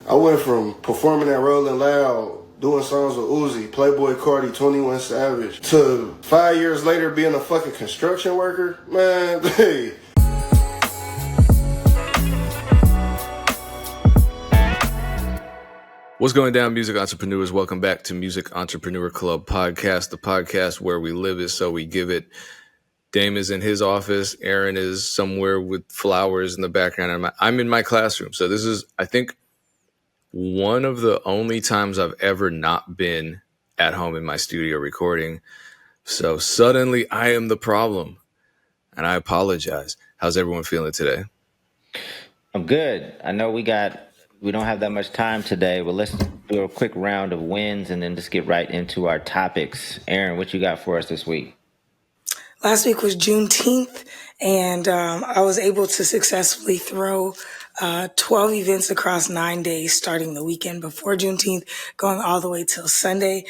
I went from performing at Rolling Loud, doing songs with Uzi, Playboy Cardi, 21 Savage, to 5 years later being a fucking construction worker. Man, hey. What's going down, music entrepreneurs? Welcome back to Music Entrepreneur Club Podcast, the podcast where we live it so we give it. Dame is in his office. Erinn is somewhere with flowers in the background. I'm in my classroom. So this is, I think, one of the only times I've ever not been at home in my studio recording. So suddenly I am the problem, and I apologize. How's everyone feeling today? I'm good. I know we don't have that much time today, but let's do a quick round of wins and then just get right into our topics. Erinn, what you got for us this week? Last week was Juneteenth, and I was able to successfully throw 12 events across 9 days, starting the weekend before Juneteenth, going all the way till Sunday.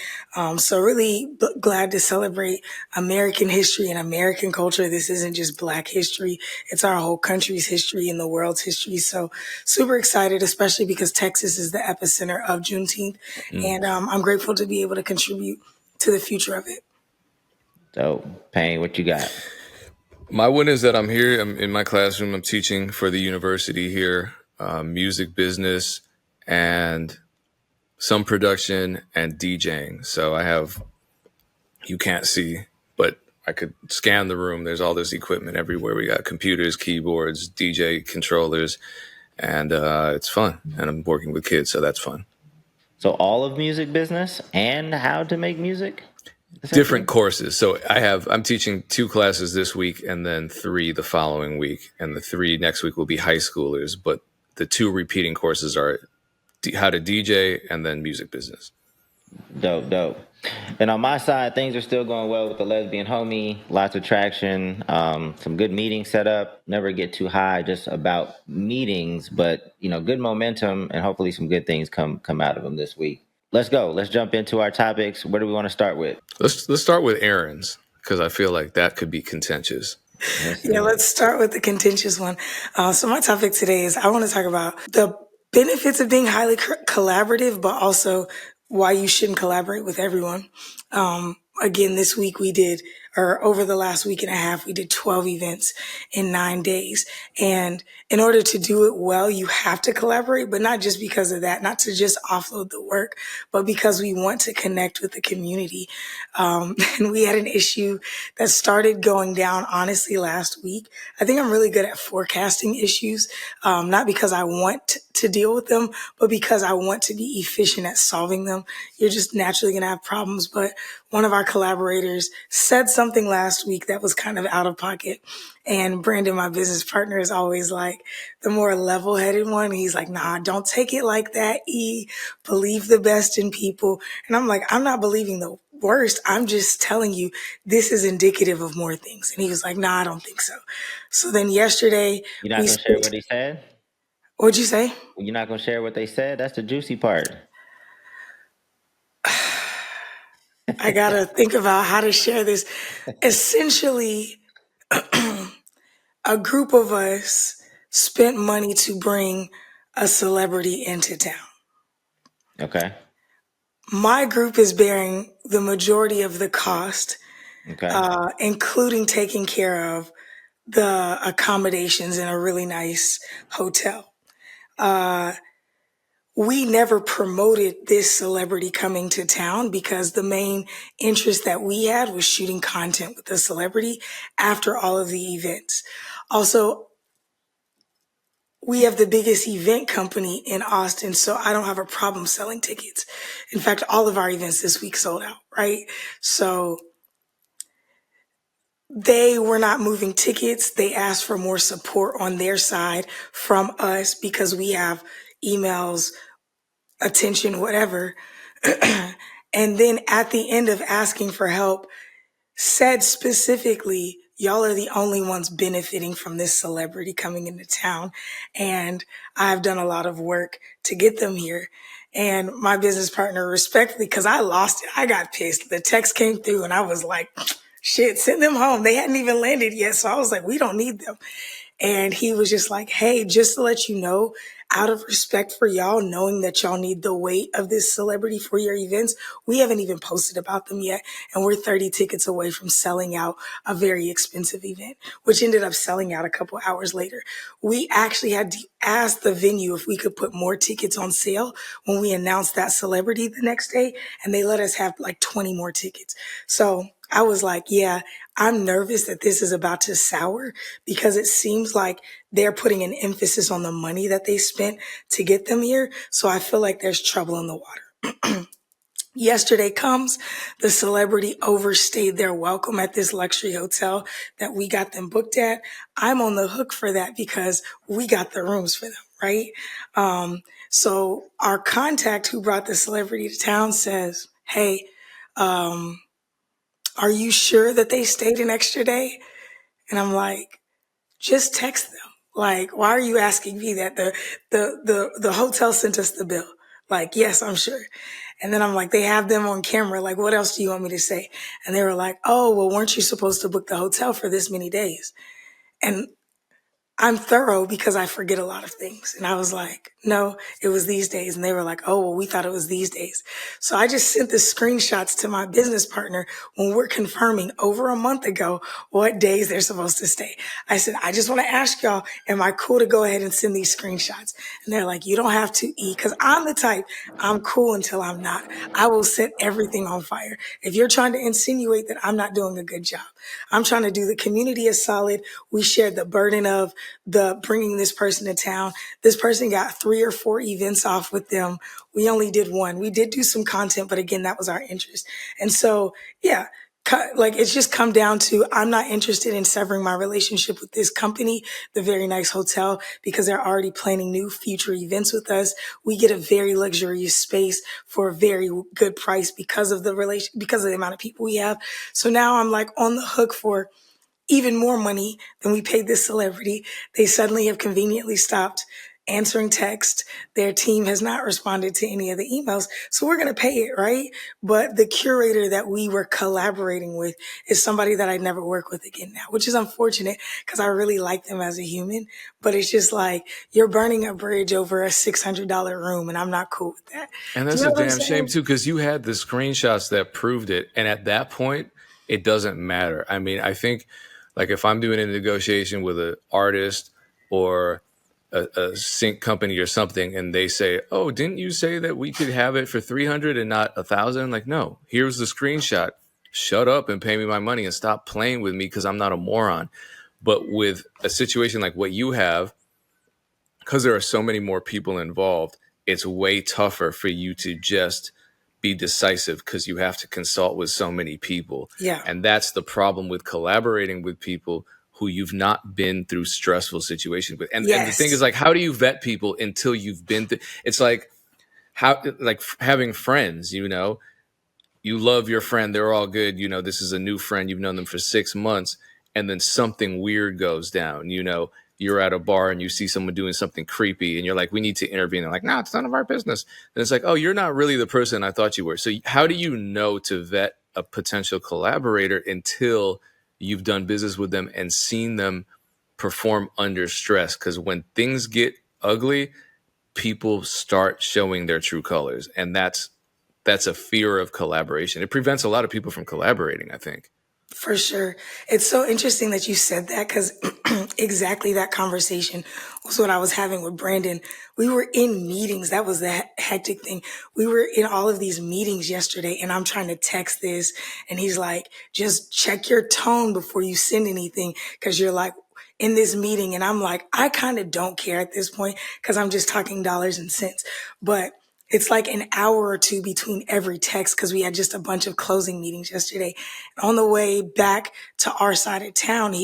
So really glad to celebrate American history and American culture. This isn't just Black history. It's our whole country's history and the world's history. So super excited, especially because Texas is the epicenter of Juneteenth. And I'm grateful to be able to contribute to the future of it. So, Payne, what you got? My win is that I'm here. I'm in my classroom. I'm teaching for the university here, music business and some production and DJing. So I have, you can't see, but I could scan the room. There's all this equipment everywhere. We got computers, keyboards, DJ controllers, and it's fun. And I'm working with kids, so that's fun. So all of music business and how to make music? Different courses. So I'm teaching 2 classes this week and then 3 the following week. And the 3 next week will be high schoolers. But the 2 repeating courses are how to DJ and then music business. Dope. And on my side, things are still going well with the lesbian homie. Lots of traction, some good meetings set up. Never get too high just about meetings, but good momentum and hopefully some good things come out of them this week. Let's go. Let's jump into our topics. Where do we want to start with? Let's start with Erinn's, because I feel like that could be contentious. Yeah, let's start with the contentious one. So my topic today is I want to talk about the benefits of being highly collaborative, but also why you shouldn't collaborate with everyone. Again, this week over the last week and a half, we did 12 events in 9 days. And in order to do it well, you have to collaborate, but not just because of that, not to just offload the work, but because we want to connect with the community. And we had an issue that started going down, honestly, last week. I think I'm really good at forecasting issues, not because I want to deal with them, but because I want to be efficient at solving them. You're just naturally going to have problems. But one of our collaborators said something last week that was kind of out of pocket. And Brandon, my business partner, is always like the more level-headed one. He's like, nah, don't take it like that, E. Believe the best in people. And I'm like, I'm not believing the worst. I'm just telling you this is indicative of more things. And he was like, nah, I don't think so. So then yesterday... You're not going to share what he said? What'd you say? You're not going to share what they said? That's the juicy part. I got to think about how to share this. Essentially, a group of us spent money to bring a celebrity into town. Okay. My group is bearing the majority of the cost, including taking care of the accommodations in a really nice hotel. We never promoted this celebrity coming to town because the main interest that we had was shooting content with the celebrity after all of the events. Also, we have the biggest event company in Austin, so I don't have a problem selling tickets. In fact, all of our events this week sold out, right? So they were not moving tickets. They asked for more support on their side from us because we have emails, attention, whatever. And then at the end of asking for help, said specifically, y'all are the only ones benefiting from this celebrity coming into town. And I've done a lot of work to get them here. And my business partner, respectfully, because I lost it, I got pissed. The text came through and I was like, shit, send them home. They hadn't even landed yet. So I was like, we don't need them. And he was just like, hey, just to let you know, out of respect for y'all, knowing that y'all need the weight of this celebrity for your events, we haven't even posted about them yet. And we're 30 tickets away from selling out a very expensive event, which ended up selling out a couple hours later. We actually had to ask the venue if we could put more tickets on sale when we announced that celebrity the next day, and they let us have like 20 more tickets. So I was like, yeah, I'm nervous that this is about to sour because it seems like they're putting an emphasis on the money that they spent to get them here. So I feel like there's trouble in the water. Yesterday comes, the celebrity overstayed their welcome at this luxury hotel that we got them booked at. I'm on the hook for that because we got the rooms for them, right? So our contact who brought the celebrity to town says, hey, are you sure that they stayed an extra day? And I'm like, just text them. Like, why are you asking me that? The hotel sent us the bill. Like, yes, I'm sure. And then I'm like, they have them on camera. Like, what else do you want me to say? And they were like, oh, well, weren't you supposed to book the hotel for this many days? And I'm thorough because I forget a lot of things. And I was like, no, it was these days. And they were like, oh, well, we thought it was these days. So I just sent the screenshots to my business partner when we're confirming over a month ago what days they're supposed to stay. I said, I just want to ask y'all, am I cool to go ahead and send these screenshots? And they're like, you don't have to eat, because I'm the type, I'm cool until I'm not. I will set everything on fire. If you're trying to insinuate that I'm not doing a good job, I'm trying to do the community is solid. We shared the burden of the bringing this person to town. This person got 3 or 4 events off with them. We only did one. We did do some content, but again, that was our interest. And so, yeah, like it's just come down to, I'm not interested in severing my relationship with this company, the Very Nice Hotel, because they're already planning new future events with us. We get a very luxurious space for a very good price because of because of the amount of people we have. So now I'm like on the hook for even more money than we paid this celebrity. They suddenly have conveniently stopped answering text. Their team has not responded to any of the emails. So we're going to pay it, right? But the curator that we were collaborating with is somebody that I'd never work with again now, which is unfortunate because I really like them as a human. But it's just like, you're burning a bridge over a $600 room, and I'm not cool with that. And Do that's you a know what I'm damn shame saying? too, because you had the screenshots that proved it. And at that point, it doesn't matter. I mean, I think like if I'm doing a negotiation with an artist or a sync company or something, and they say, "Oh, didn't you say that we could have it for 300 and not 1,000?" Like, no, here's the screenshot. Shut up and pay me my money and stop playing with me because I'm not a moron. But with a situation like what you have, because there are so many more people involved, it's way tougher for you to just be decisive because you have to consult with so many people. Yeah. And that's the problem with collaborating with people who you've not been through stressful situations with. And the thing is, Yes. like, how do you vet people until you've been through? It's like having friends, you love your friend, they're all good, this is a new friend, you've known them for 6 months, and then something weird goes down, you're at a bar and you see someone doing something creepy and you're like, we need to intervene. They're like, no, it's none of our business. And it's like, oh, you're not really the person I thought you were. So how do you know to vet a potential collaborator until you've done business with them and seen them perform under stress? Because when things get ugly, people start showing their true colors, and that's a fear of collaboration. It prevents a lot of people from collaborating, I think. For sure. It's so interesting that you said that because exactly that conversation was what I was having with Brandon. We were in meetings. That was the hectic thing. We were in all of these meetings yesterday, and I'm trying to text this, and he's like, just check your tone before you send anything because you're like in this meeting. And I'm like, I kind of don't care at this point because I'm just talking dollars and cents. But it's like an hour or two between every text because we had just a bunch of closing meetings yesterday. On the way back to our side of town,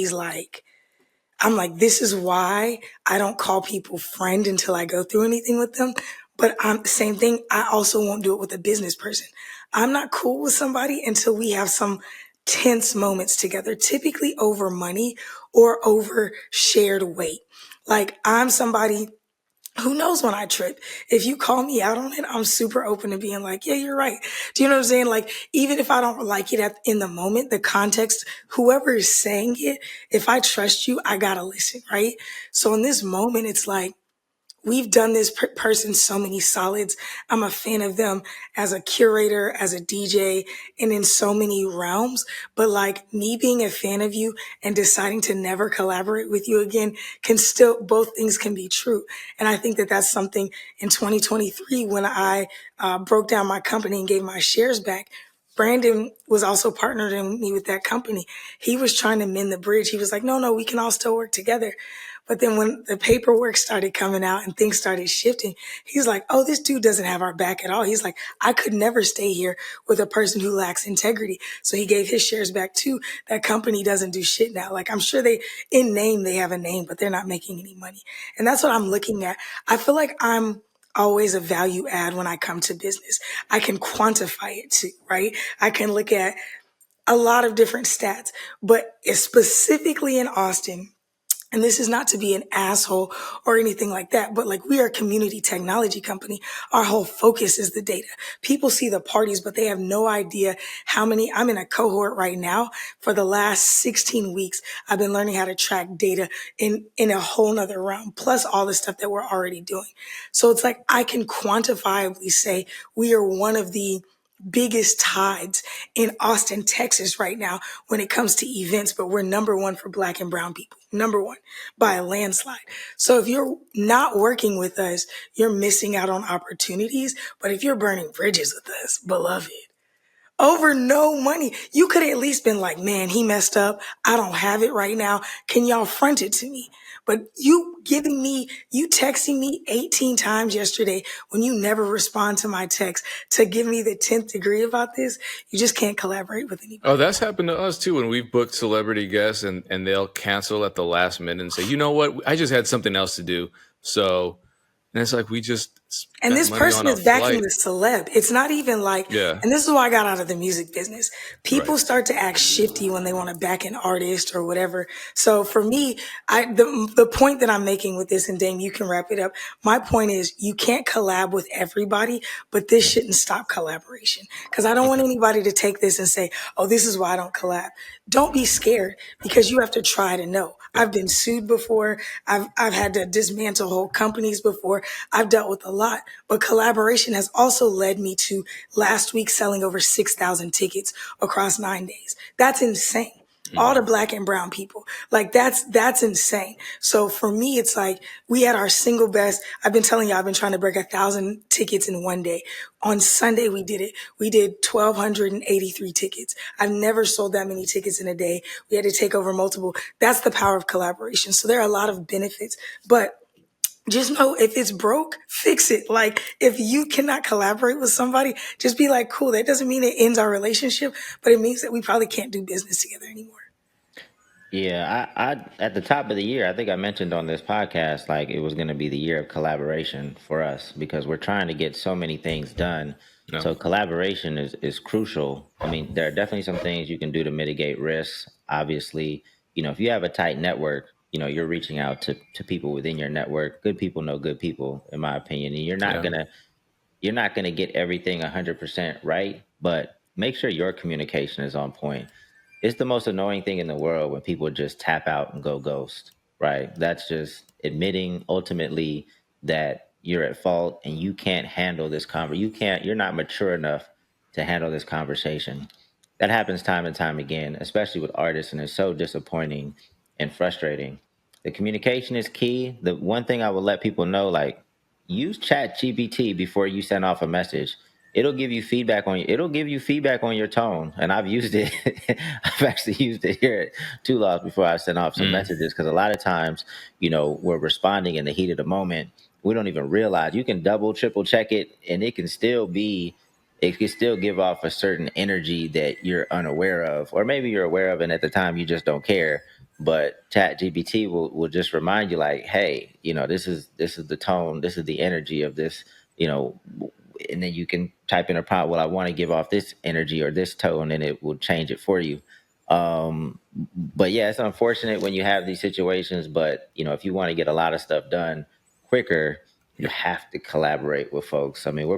I'm like, this is why I don't call people friend until I go through anything with them. But same thing, I also won't do it with a business person. I'm not cool with somebody until we have some tense moments together, typically over money or over shared weight. Like I'm somebody who knows when I trip. If you call me out on it, I'm super open to being like, yeah, you're right. Do you know what I'm saying? Like, even if I don't like it in the moment, the context, whoever is saying it, if I trust you, I gotta listen, right? So in this moment, it's like, we've done this person so many solids. I'm a fan of them as a curator, as a DJ, and in so many realms. But like me being a fan of you and deciding to never collaborate with you again can still, both things can be true. And I think that that's something in 2023 when I broke down my company and gave my shares back. Brandon was also partnering me with that company. He was trying to mend the bridge. He was like, no, we can all still work together. But then when the paperwork started coming out and things started shifting, he's like, oh, this dude doesn't have our back at all. He's like, I could never stay here with a person who lacks integrity. So he gave his shares back too. That company doesn't do shit now. Like I'm sure in name, they have a name, but they're not making any money. And that's what I'm looking at. I feel like I'm always a value add when I come to business. I can quantify it too, right? I can look at a lot of different stats, but specifically in Austin, and this is not to be an asshole or anything like that, but like we are a community technology company. Our whole focus is the data. People see the parties, but they have no idea how many. I'm in a cohort right now. For the last 16 weeks, I've been learning how to track data in a whole nother realm, plus all the stuff that we're already doing. So it's like I can quantifiably say we are one of the biggest tides in Austin, Texas right now when it comes to events, but we're number one for Black and brown people, number one by a landslide. So if you're not working with us, you're missing out on opportunities. But if you're burning bridges with us, beloved, over no money, you could have at least been like, man, he messed up. I don't have it right now. Can y'all front it to me? But you texting me 18 times yesterday when you never respond to my text to give me the 10th degree about this, you just can't collaborate with anybody. Oh, that's happened to us too when we've booked celebrity guests and they'll cancel at the last minute and say, you know what, I just had something else to do. So, and it's like we just And spent this money person on a is backing flight. the celeb. It's not even like, Yeah. and this is why I got out of the music business. People Right. start to act shifty when they want to back an artist or whatever. So for me, the point that I'm making with this, and Dame, you can wrap it up. My point is you can't collab with everybody, but this shouldn't stop collaboration. Because I don't want Okay. anybody to take this and say, oh, this is why I don't collab. Don't be scared because you have to try to know. Yeah. I've been sued before. I've had to dismantle whole companies before. I've dealt with a lot, but collaboration has also led me to last week selling over 6,000 tickets across 9 days. That's insane. All the Black and brown people. Like that's insane. So for me, it's like we had our single best. I've been telling you, I've been trying to break 1,000 tickets in one day. On Sunday, we did it. We did 1,283 tickets. I've never sold that many tickets in a day. We had to take over multiple. That's the power of collaboration. So there are a lot of benefits, but just know if it's broke, fix it. Like if you cannot collaborate with somebody, just be like, cool. That doesn't mean it ends our relationship, but it means that we probably can't do business together anymore. Yeah, I at the top of the year, I think I mentioned on this podcast, like it was going to be the year of collaboration for us because we're trying to get so many things done. No. So collaboration is crucial. I mean, there are definitely some things you can do to mitigate risks. Obviously, if you have a tight network, you're reaching out to people within your network. Good people know good people, in my opinion, and Yeah. you're not gonna get everything 100% right, but make sure your communication is on point. It's the most annoying thing in the world when people just tap out and go ghost, right? That's just admitting ultimately that you're at fault and you can't handle this you're not mature enough to handle this conversation. That happens time and time again, especially with artists, and it's so disappointing and frustrating. The communication is key. The one thing I would let people know, like, use Chat GPT before you send off a message. It'll give you feedback on your tone. And I've used it. I've actually used it here at Two Laws before I send off some messages because a lot of times, we're responding in the heat of the moment. We don't even realize you can double, triple check it, and it can still give off a certain energy that you're unaware of, or maybe you're aware of, and at the time you just don't care. But Chat GPT will just remind you, like, hey, this is the tone, this is the energy of this, and then you can type in a prompt. Well, I want to give off this energy or this tone, and it will change it for you. But yeah, it's unfortunate when you have these situations. But if you want to get a lot of stuff done quicker, you have to collaborate with folks. I mean,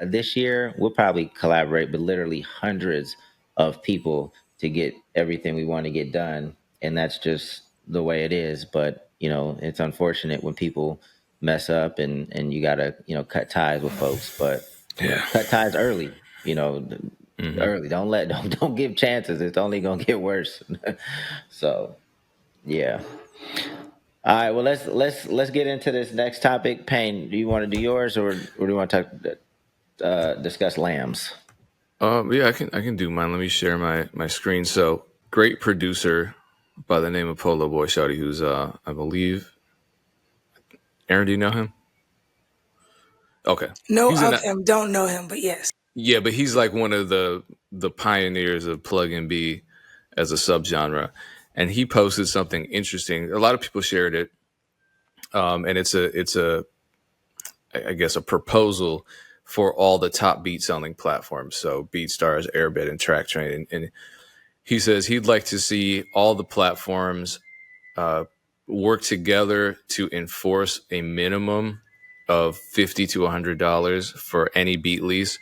this year we'll probably collaborate with literally hundreds of people to get everything we want to get done, and that's just the way it is. But it's unfortunate when people mess up, and you gotta cut ties with folks, but Yeah. cut ties early. Early. Don't give chances. It's only gonna get worse. So yeah. All right. Well, let's get into this next topic. Payne, do you want to do yours, or do you want to discuss lambs? Yeah, I can do mine. Let me share my screen. So, great producer by the name of Polo Boy Shawty, who's I believe, Aaron, do you know him? Okay. Know He's in of that. him, don't know him, but yes. Yeah, but he's like one of the pioneers of plug and B as a subgenre. And he posted something interesting. A lot of people shared it. And it's a I guess a proposal for all the top beat selling platforms. So BeatStars, Airbit, and TrackTrain. And he says he'd like to see all the platforms work together to enforce a minimum of $50 to $100 for any beat lease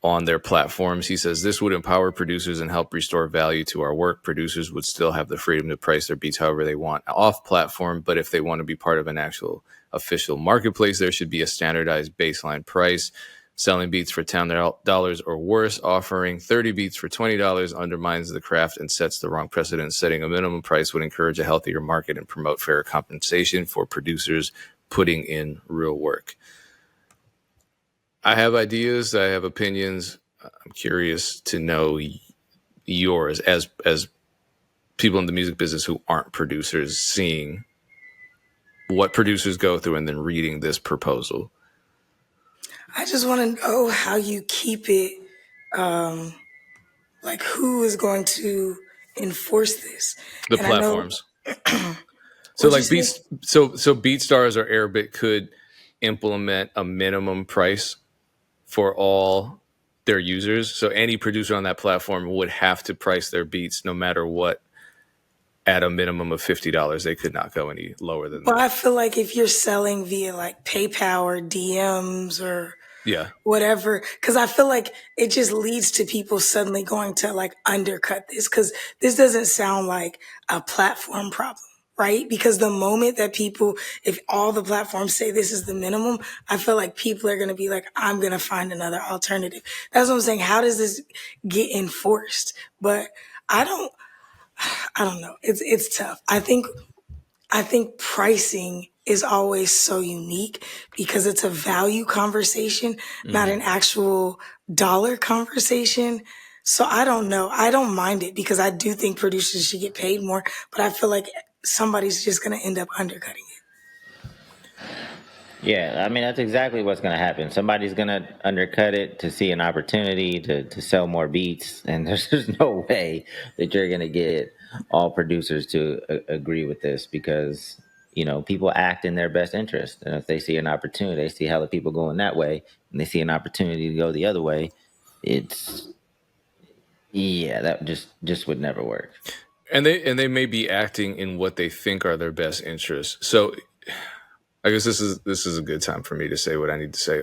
on their platforms. He says this would empower producers and help restore value to our work. Producers would still have the freedom to price their beats however they want off platform, but if they want to be part of an actual official marketplace, there should be a standardized baseline price. Selling beats for $10 or worse, offering 30 beats for $20 undermines the craft and sets the wrong precedent. Setting a minimum price would encourage a healthier market and promote fair compensation for producers putting in real work. I have ideas. I have opinions. I'm curious to know yours as people in the music business who aren't producers, seeing what producers go through and then reading this proposal. I just want to know how you keep it, like who is going to enforce this? The And I know, platforms. So what'd you like say? Beats, so BeatStars or Airbit could implement a minimum price for all their users. So any producer on that platform would have to price their beats no matter what at a minimum of $50. They could not go any lower than Well, that. I feel like if you're selling via like PayPal or DMs or Yeah. whatever, because I feel like it just leads to people suddenly going to like undercut this, because this doesn't sound like a platform problem, right? Because the moment that people, if all the platforms say this is the minimum, I feel like people are going to be like, I'm going to find another alternative. That's what I'm saying. How does this get enforced? But I don't, I don't know. It's tough. I think pricing is always so unique because it's a value conversation, not an actual dollar conversation. So I don't know. I don't mind it because I do think producers should get paid more, but I feel like somebody's just going to end up undercutting it. Yeah, I mean that's exactly what's going to happen. Somebody's going to undercut it to see an opportunity to sell more beats, and there's just no way that you're going to get all producers to agree with this because people act in their best interest, and if they see an opportunity, they see how the people going that way, and they see an opportunity to go the other way. It's yeah, that just would never work. And they may be acting in what they think are their best interests. So I guess this is a good time for me to say what I need to say.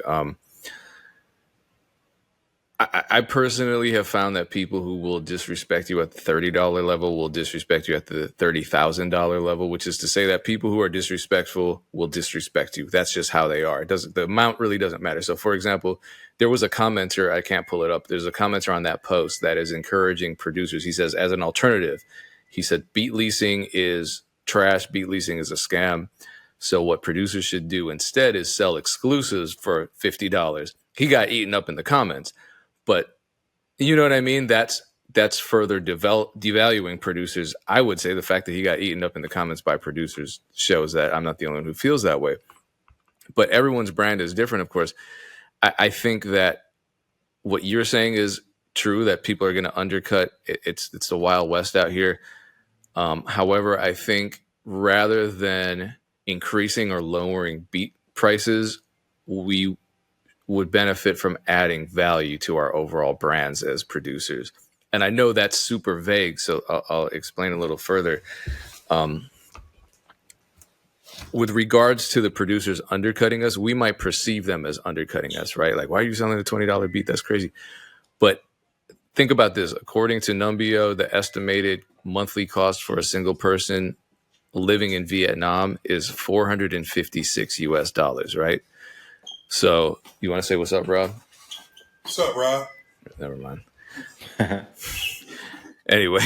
I personally have found that people who will disrespect you at the $30 level will disrespect you at the $30,000 level, which is to say that people who are disrespectful will disrespect you. That's just how they are. The amount really doesn't matter. So, for example, there was a commenter, I can't pull it up. There's a commenter on that post that is encouraging producers. He says, as an alternative, he said, beat leasing is trash. Beat leasing is a scam. So what producers should do instead is sell exclusives for $50. He got eaten up in the comments. But you know what I mean? That's further devaluing producers. I would say the fact that he got eaten up in the comments by producers shows that I'm not the only one who feels that way. But everyone's brand is different, of course. I think that what you're saying is true, that people are going to undercut. It's the Wild West out here. However, I think rather than increasing or lowering beat prices, we would benefit from adding value to our overall brands as producers. And I know that's super vague, so I'll explain a little further. With regards to the producers undercutting us, we might perceive them as undercutting us, right? Like, why are you selling a $20 beat? That's crazy. But think about this. According to Numbeo, the estimated monthly cost for a single person living in Vietnam is $456 US, right? So you want to say what's up, Rob? What's up, Rob? Never mind. Anyway,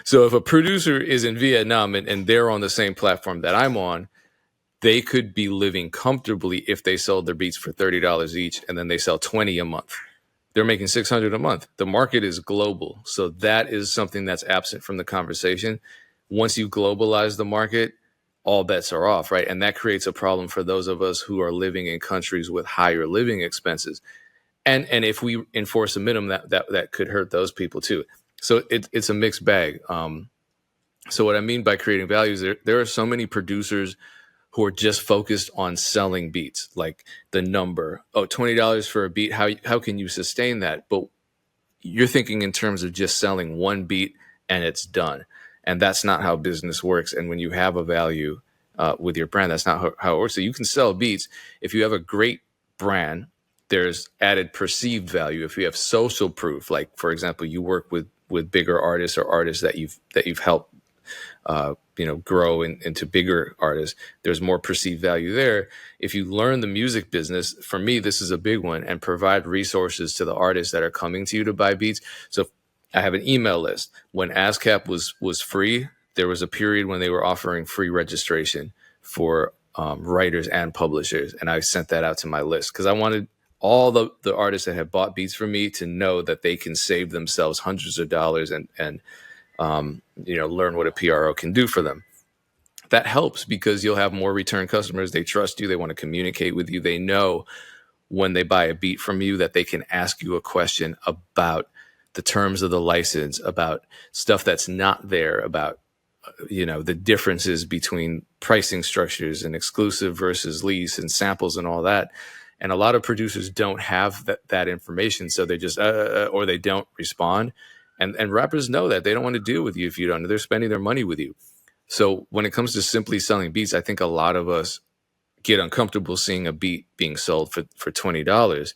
so if a producer is in Vietnam and they're on the same platform that I'm on, they could be living comfortably if they sold their beats for $30 each and then they sell 20 a month. They're making 600 a month. The market is global. So that is something that's absent from the conversation. Once you globalize the market, all bets are off, right? And that creates a problem for those of us who are living in countries with higher living expenses. And if we enforce a minimum, that could hurt those people too. So it's a mixed bag. So what I mean by creating value is there are so many producers who are just focused on selling beats, like the number. Oh, $20 for a beat. How can you sustain that? But you're thinking in terms of just selling one beat and it's done. And that's not how business works. And when you have a value with your brand, that's not how it works. So you can sell beats. If you have a great brand, there's added perceived value. If you have social proof, like for example, you work with bigger artists or artists that you've helped grow into bigger artists, there's more perceived value there. If you learn the music business, for me, this is a big one, and provide resources to the artists that are coming to you to buy beats. So I have an email list. When ASCAP was free, there was a period when they were offering free registration for writers and publishers. And I sent that out to my list because I wanted all the artists that have bought beats from me to know that they can save themselves hundreds of dollars and learn what a PRO can do for them. That helps because you'll have more return customers. They trust you. They want to communicate with you. They know when they buy a beat from you that they can ask you a question about the terms of the license, about stuff that's not there, about the differences between pricing structures and exclusive versus lease and samples and all that. And a lot of producers don't have that information, so they just or they don't respond. And rappers know that. They don't want to deal with you if you don't. They're spending their money with you. So when it comes to simply selling beats, I think a lot of us get uncomfortable seeing a beat being sold for $20.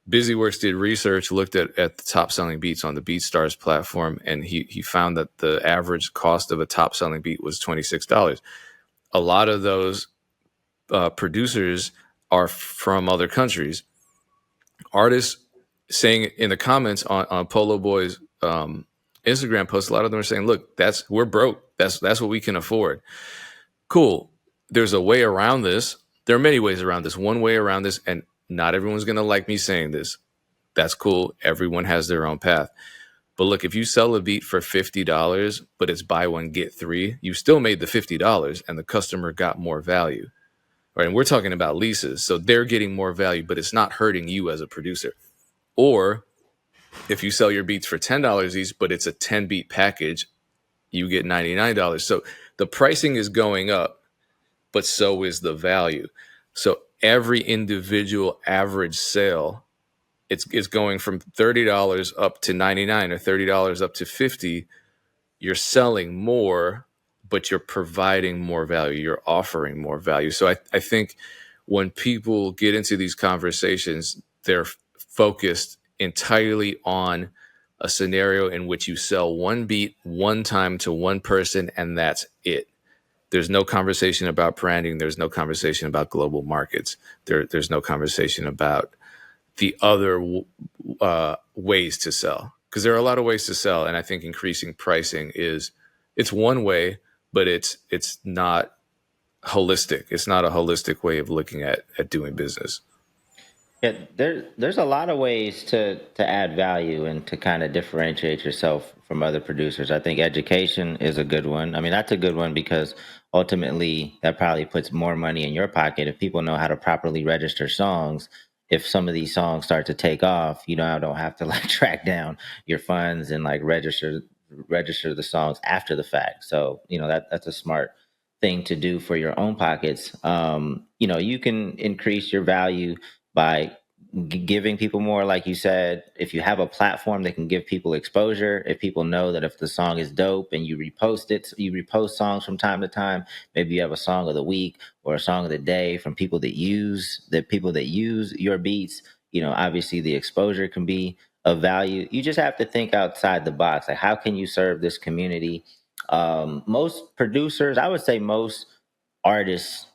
Busyworks did research, looked at the top selling beats on the BeatStars platform, and he found that the average cost of a top selling beat was $26. A lot of those producers are from other countries. Artists saying in the comments on Polo Boy's Instagram post, a lot of them are saying, look, we're broke. That's what we can afford. Cool. There's a way around this. There are many ways around this. One way around this, and not everyone's going to like me saying this. That's cool. Everyone has their own path. But look, if you sell a beat for $50, but it's buy one, get three, you still made the $50 and the customer got more value. Right? And we're talking about leases. So they're getting more value, but it's not hurting you as a producer. Or if you sell your beats for $10 each, but it's a 10 beat package, you get $99. So the pricing is going up, but so is the value. So every individual average sale, it's going from $30 up to $99 or $30 up to $50. You're selling more, but you're providing more value. You're offering more value. So I think when people get into these conversations, they're focused entirely on a scenario in which you sell one beat one time to one person, and that's it. There's no conversation about branding. There's no conversation about global markets. There's no conversation about the other ways to sell, because there are a lot of ways to sell. And I think increasing pricing it's one way, but it's not holistic. It's not a holistic way of looking at doing business. Yeah, there's a lot of ways to add value and to kind of differentiate yourself from other producers. I think education is a good one. I mean, that's a good one because ultimately that probably puts more money in your pocket if people know how to properly register songs. If some of these songs start to take off, I don't have to like track down your funds and like register the songs after the fact. So, that's a smart thing to do for your own pockets. You can increase your value by giving people more, like you said. If you have a platform that can give people exposure, if people know that if the song is dope and you repost songs from time to time, maybe you have a song of the week or a song of the day from people that use your beats, obviously the exposure can be of value. You just have to think outside the box. Like, how can you serve this community Most producers, I would say most artists,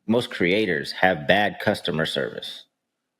most creators have bad customer service,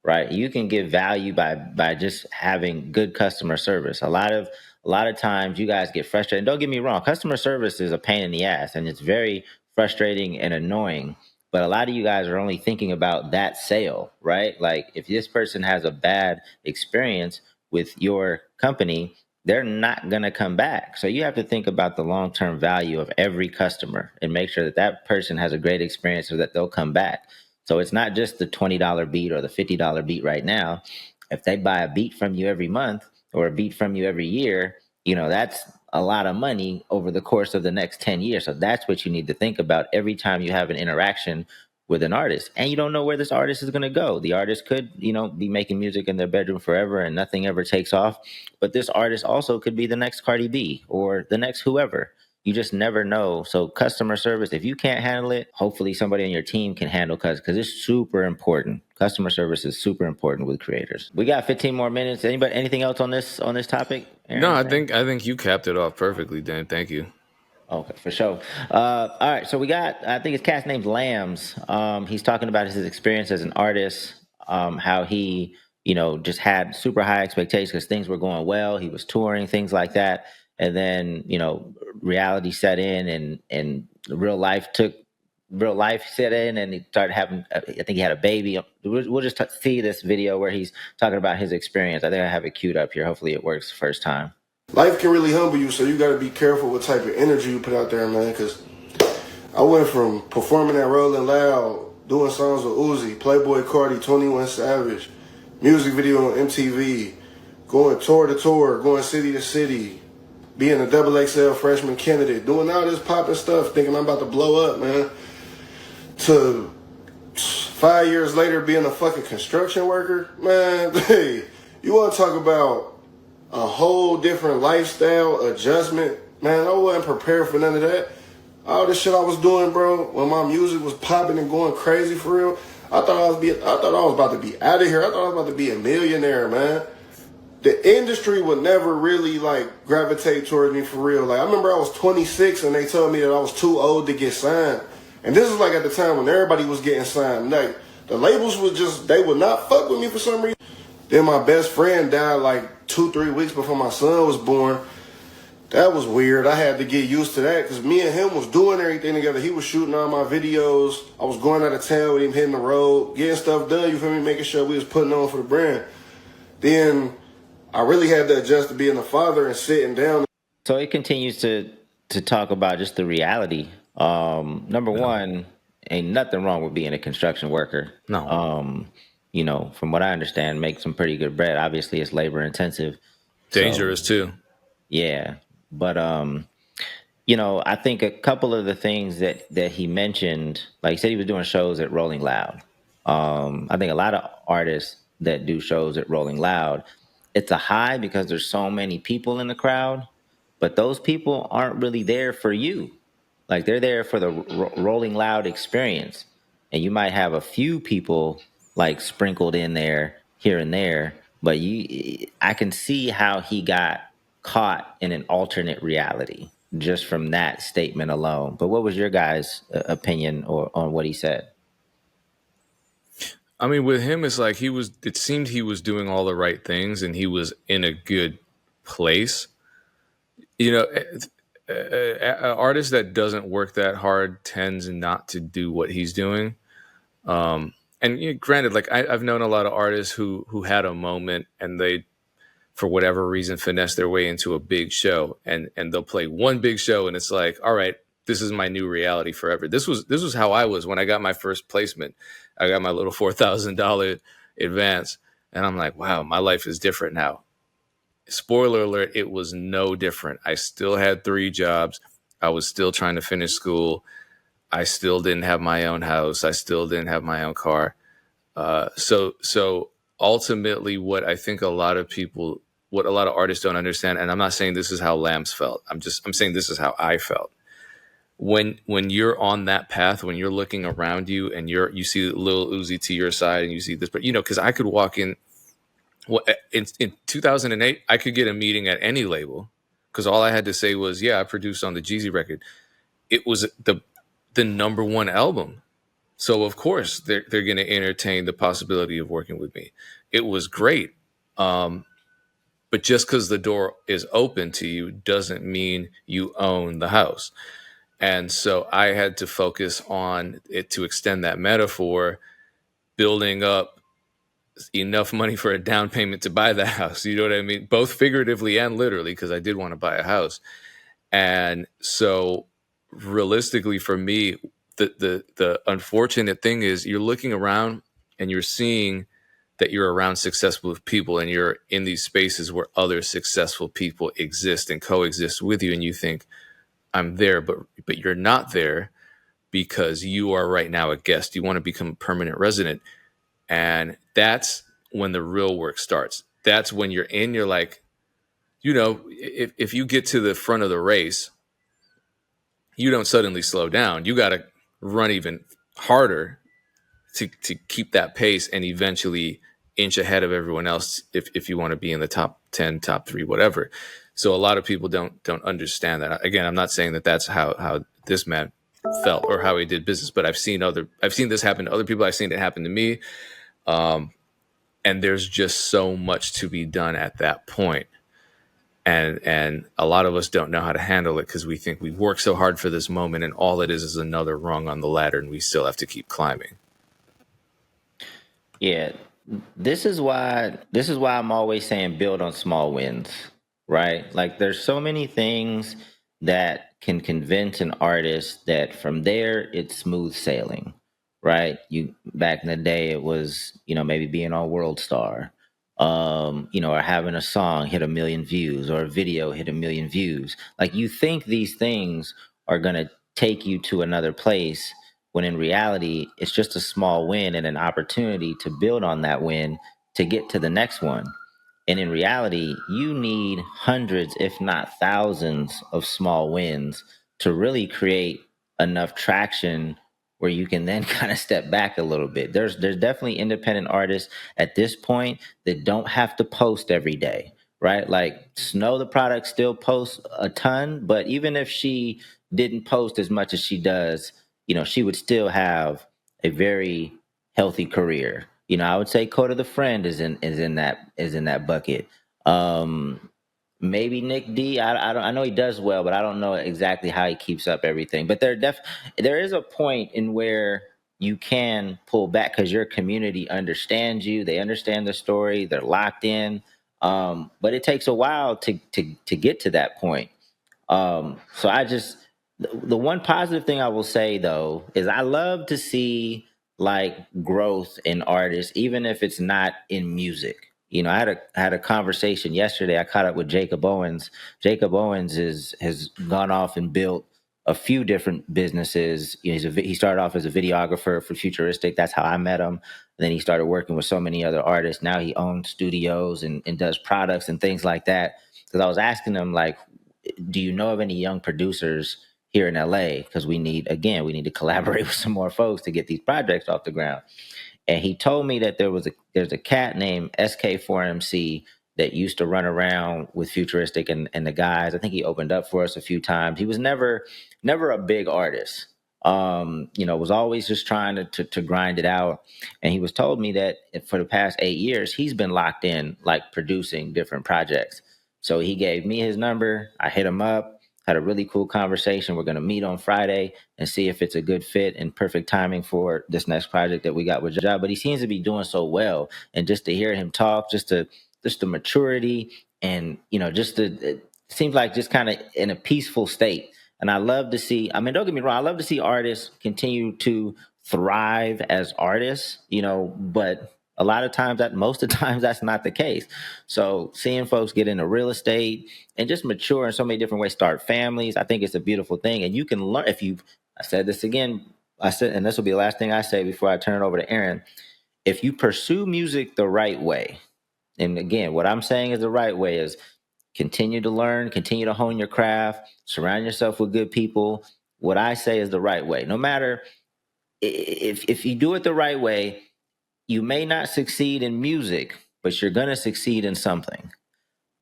right? You can give value by just having good customer service. A lot of times you guys get frustrated. Don't get me wrong, customer service is a pain in the ass and it's very frustrating and annoying. But a lot of you guys are only thinking about that sale, right? Like if this person has a bad experience with your company, they're not going to come back. So you have to think about the long-term value of every customer and make sure that that person has a great experience so that they'll come back. So it's not just the $20 beat or the $50 beat right now. If they buy a beat from you every month or a beat from you every year, that's a lot of money over the course of the next 10 years. So that's what you need to think about every time you have an interaction with an artist. And you don't know where this artist is going to go. The artist could, be making music in their bedroom forever and nothing ever takes off. But this artist also could be the next Cardi B or the next whoever. You just never know. So customer service, if you can't handle it, hopefully somebody on your team can handle because it's super important. Customer service is super important with creators. We got 15 more minutes. Anybody, anything else on this topic? Erinn? No, I think you capped it off perfectly, Dan. Thank you. Okay, for sure. All right, so we got, I think his cast name's Lambs. He's talking about his experience as an artist, how he, just had super high expectations because things were going well. He was touring, things like that. And then, reality set in and real life set in and he started having, I think he had a baby. We'll just see this video where he's talking about his experience. I think I have it queued up here. Hopefully it works the first time. Life can really humble you, so you got to be careful what type of energy you put out there, man, because I went from performing at Rolling Loud, doing songs with Uzi, Playboy Cardi, 21 Savage, music video on MTV, going tour to tour, going city to city, being a XXL freshman candidate, doing all this popping stuff, thinking I'm about to blow up, man, to 5 years later being a fucking construction worker, man. Hey, you want to talk about a whole different lifestyle adjustment, man. I wasn't prepared for none of that. All the shit I was doing, bro, when my music was popping and going crazy for real, I thought I was about to be out of here. I thought I was about to be a millionaire, man. The industry would never really gravitate towards me for real. I remember I was 26 and they told me that I was too old to get signed. And this is at the time when everybody was getting signed. The labels they would not fuck with me for some reason. Then my best friend died 2-3 weeks before my son was born. That was weird. I had to get used to that because me and him was doing everything together. He was shooting all my videos. I was going out of town with him, hitting the road, getting stuff done, you feel me, making sure we was putting on for the brand. Then I really had to adjust to being a father and sitting down. So it continues to talk about just the reality. Number one, ain't nothing wrong with being a construction worker. No. From what I understand, make some pretty good bread. Obviously, it's labor intensive. Dangerous too. Yeah. But, I think a couple of the things that he mentioned, like he said he was doing shows at Rolling Loud. I think a lot of artists that do shows at Rolling Loud, it's a high because there's so many people in the crowd, but those people aren't really there for you. They're there for the Rolling Loud experience. And you might have a few people sprinkled in there here and there, but I can see how he got caught in an alternate reality just from that statement alone. But what was your guys' opinion on what he said? I mean, with him, it's it seemed he was doing all the right things and he was in a good place. An artist that doesn't work that hard tends not to do what he's doing. And granted, I've known a lot of artists who had a moment and they, for whatever reason, finesse their way into a big show and they'll play one big show and it's all right, this is my new reality forever. This was how I was when I got my first placement. I got my little $4,000 advance and I'm like, wow, my life is different now. Spoiler alert, it was no different. I still had 3 jobs. I was still trying to finish school. I still didn't have my own house. I still didn't have my own car. So ultimately, what I think a lot of artists don't understand, and I'm not saying this is how Lambs felt. I'm saying this is how I felt. When you're on that path, when you're looking around you and you see Lil Uzi to your side and you see this, but because I could walk in 2008, I could get a meeting at any label because all I had to say was, yeah, I produced on the Jeezy record. It was the number one album. So of course they're going to entertain the possibility of working with me. It was great. But just because the door is open to you doesn't mean you own the house. And so I had to focus on it, to extend that metaphor, building up enough money for a down payment to buy the house. You know what I mean? Both figuratively and literally, because I did want to buy a house. And so realistically for me, the unfortunate thing is you're looking around and you're seeing that you're around successful people, and you're in these spaces where other successful people exist and coexist with you, and you think, I'm there, but you're not there, because you are right now a guest. You want to become a permanent resident. And that's when the real work starts. That's when you're like, if you get to the front of the race, you don't suddenly slow down. You got to run even harder to keep that pace and eventually inch ahead of everyone else if you want to be in the top 10, top 3, whatever. So a lot of people don't understand that. Again, I'm not saying that that's how this man felt or how he did business, but I've seen this happen to other people. I've seen it happen to me. And there's just so much to be done at that point. And a lot of us don't know how to handle it because we think we work so hard for this moment, and all it is another rung on the ladder, and we still have to keep climbing. Yeah, this is why I'm always saying build on small wins, right? Like there's so many things that can convince an artist that from there it's smooth sailing, right? You back in the day it was, maybe being on World Star, or having a song hit 1 million views or a video hit 1 million views. Like you think these things are gonna take you to another place when in reality, it's just a small win and an opportunity to build on that win to get to the next one. And in reality, you need hundreds, if not thousands, of small wins to really create enough traction where you can then kind of step back a little bit. There's definitely independent artists at this point that don't have to post every day, right? Like Snow the Product still posts a ton, but even if she didn't post as much as she does, she would still have a very healthy career. I would say Coda the Friend is in that bucket. Maybe Nick D. I know he does well, but I don't know exactly how he keeps up everything. But there is a point in where you can pull back because your community understands you. They understand the story. They're locked in. But it takes a while to get to that point. So the one positive thing I will say though is I love to see like growth in artists, even if it's not in music. I had a conversation yesterday. I caught up with Jacob Owens. Jacob Owens has gone off and built a few different businesses. He started off as a videographer for Futuristic. That's how I met him. And then he started working with so many other artists. Now he owns studios and does products and things like that. Because I was asking him like, do you know of any young producers here in LA? Because we need to collaborate with some more folks to get these projects off the ground. And he told me that there's a cat named SK4MC that used to run around with Futuristic and the guys. I think he opened up for us a few times. He was never a big artist. Was always just trying to grind it out. And he was told me that for the past 8 years, he's been locked in, like producing different projects. So he gave me his number. I hit him up, had a really cool conversation. We're going to meet on Friday and see if it's a good fit and perfect timing for this next project that we got with Job. But he seems to be doing so well. And just to hear him talk, just the maturity and, it seems like just kind of in a peaceful state. And I love to see, don't get me wrong, I love to see artists continue to thrive as artists, but a lot of times most of the times that's not the case. So seeing folks get into real estate and just mature in so many different ways, start families, I think it's a beautiful thing. And you can learn I said this again, and this will be the last thing I say before I turn it over to Erinn. If you pursue music the right way, and again, what I'm saying is the right way is continue to learn, continue to hone your craft, surround yourself with good people. What I say is the right way. No matter if you do it the right way, you may not succeed in music, but you're going to succeed in something.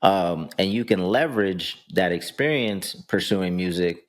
And you can leverage that experience pursuing music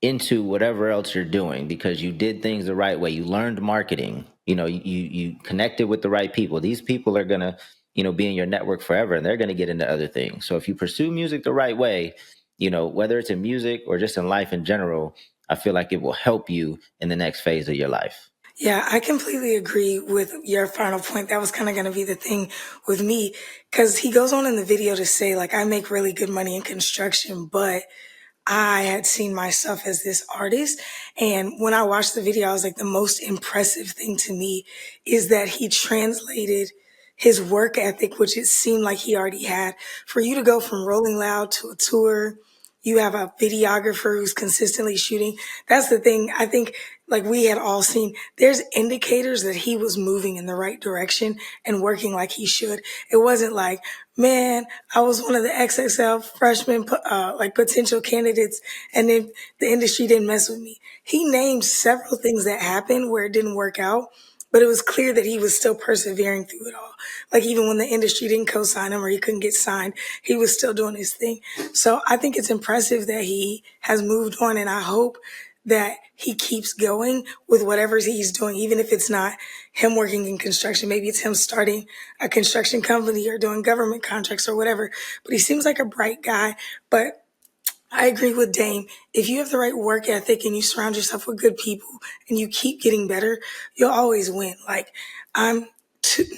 into whatever else you're doing because you did things the right way. You learned marketing. You connected with the right people. These people are gonna, be in your network forever, and they're gonna get into other things. So if you pursue music the right way, whether it's in music or just in life in general, I feel like it will help you in the next phase of your life. Yeah, I completely agree with your final point. That was kind of going to be the thing with me because he goes on in the video to say, like, I make really good money in construction, but I had seen myself as this artist. And when I watched the video, I was like, the most impressive thing to me is that he translated his work ethic, which it seemed like he already had. For you to go from Rolling Loud to a tour, you have a videographer who's consistently shooting. That's the thing. I think like we had all seen, there's indicators that he was moving in the right direction and working like he should. It wasn't like, man, I was one of the XXL freshman, like potential candidates, and then the industry didn't mess with me. He named several things that happened where it didn't work out, but it was clear that he was still persevering through it all. Like even when the industry didn't co-sign him or he couldn't get signed, he was still doing his thing. So I think it's impressive that he has moved on, and I hope that he keeps going with whatever he's doing, even if it's not him working in construction. Maybe it's him starting a construction company or doing government contracts or whatever. But he seems like a bright guy. But I agree with Dame. If you have the right work ethic and you surround yourself with good people and you keep getting better, you'll always win. Like I'm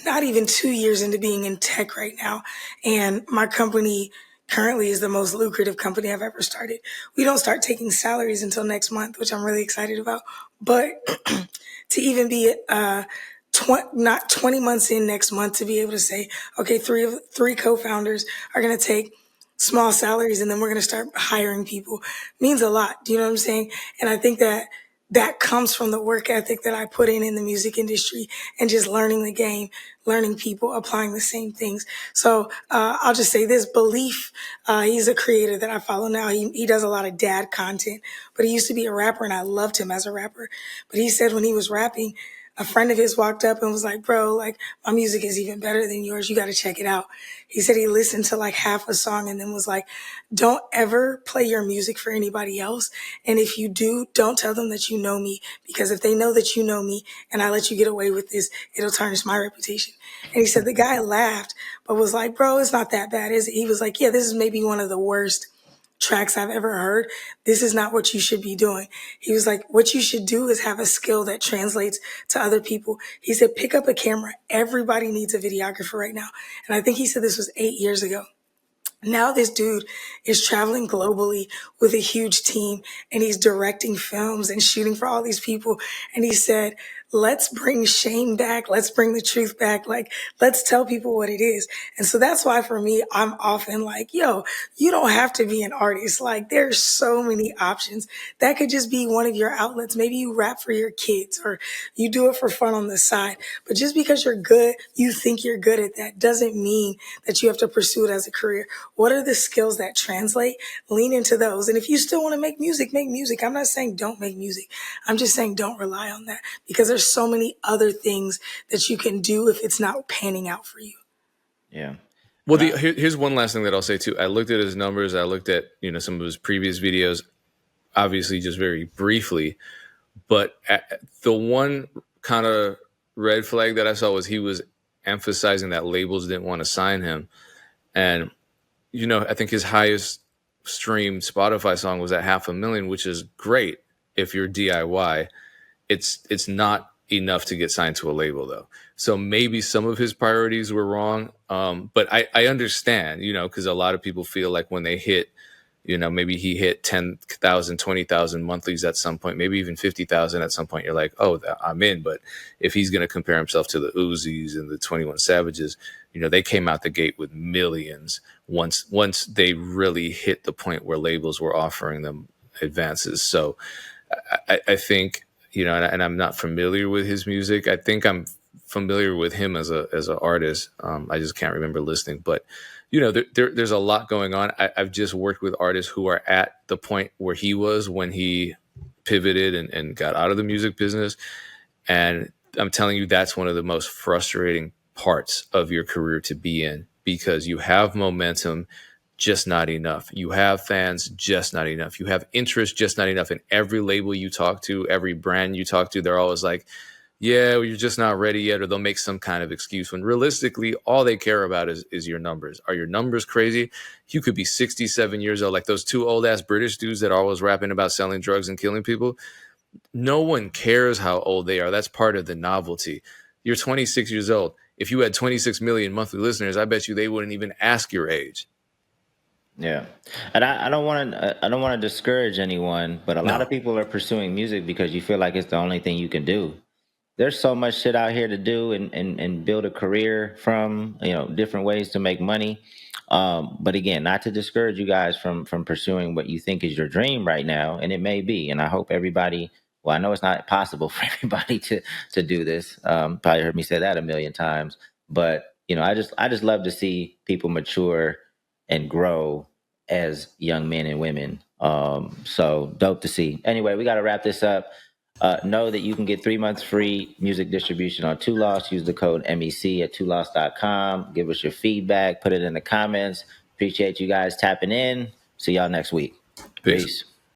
not even 2 years into being in tech right now, and my company currently is the most lucrative company I've ever started. We don't start taking salaries until next month, which I'm really excited about. But to even be not 20 months in next month to be able to say, okay, three co-founders are going to take small salaries and then we're going to start hiring people means a lot. Do you know what I'm saying? And I think that that comes from the work ethic that I put in the music industry and just learning the game, learning people, applying the same things. So I'll just say this, Belief, he's a creator that I follow now. He does a lot of dad content, but he used to be a rapper and I loved him as a rapper. But he said when he was rapping, a friend of his walked up and was like, bro, like my music is even better than yours. You got to check it out. He said he listened to like half a song and then was like, don't ever play your music for anybody else. And if you do, don't tell them that you know me, because if they know that you know me and I let you get away with this, it'll tarnish my reputation. And he said the guy laughed, but was like, bro, it's not that bad, is it? He was like, yeah, this is maybe one of the worst tracks I've ever heard. This is not what you should be doing. He was like, what you should do is have a skill that translates to other people. He said, pick up a camera. Everybody needs a videographer right now. And I think he said this was 8 years ago. Now this dude is traveling globally with a huge team and he's directing films and shooting for all these people. And he said, let's bring shame back. Let's bring the truth back. Like, let's tell people what it is. And so that's why for me, I'm often like, yo, you don't have to be an artist. Like there's so many options. That could just be one of your outlets. Maybe you rap for your kids or you do it for fun on the side. But just because you're good, you think you're good at that doesn't mean that you have to pursue it as a career. What are the skills that translate? Lean into those. And if you still want to make music, make music. I'm not saying don't make music. I'm just saying don't rely on that, because there's so many other things that you can do if it's not panning out for you. Yeah. Well, here's one last thing that I'll say too. I looked at his numbers. I looked at some of his previous videos, obviously just very briefly. But the one kind of red flag that I saw was he was emphasizing that labels didn't want to sign him. And, I think his highest streamed Spotify song was at 500,000, which is great if you're DIY. It's not enough to get signed to a label, though. So maybe some of his priorities were wrong. But I understand, because a lot of people feel like when they hit, maybe he hit 10,000, 20,000 monthlies at some point, maybe even 50,000 at some point. You're like, oh, I'm in. But if he's going to compare himself to the Uzis and the 21 Savages, they came out the gate with millions once they really hit the point where labels were offering them advances. So I think, and I'm not familiar with his music. I think I'm familiar with him as an artist. I just can't remember listening, but there's a lot going on. I've just worked with artists who are at the point where he was when he pivoted and got out of the music business. And I'm telling you, that's one of the most frustrating parts of your career to be in, because you have momentum, just not enough. You have fans, just not enough. You have interest, just not enough. And every label you talk to, every brand you talk to, they're always like, yeah, well, you're just not ready yet, or they'll make some kind of excuse when realistically all they care about is your numbers. Are your numbers crazy? You could be 67 years old, like those two old ass British dudes that are always rapping about selling drugs and killing people. No one cares how old they are. That's part of the novelty. You're 26 years old. If you had 26 million monthly listeners, I bet you they wouldn't even ask your age. Yeah, and I don't want to discourage anyone, but a lot of people are pursuing music because you feel like it's the only thing you can do. There's so much shit out here to do and build a career from, different ways to make money. But again, not to discourage you guys from pursuing what you think is your dream right now, and it may be. And I hope everybody. Well, I know it's not possible for everybody to do this. Probably heard me say that a million times, but I just love to see people mature and grow as young men and women. So dope to see. Anyway, we got to wrap this up. Know that you can get 3 months free music distribution on Two Lost. Use the code MEC at twolost.com. Give us your feedback. Put it in the comments. Appreciate you guys tapping in. See y'all next week. Peace. Peace.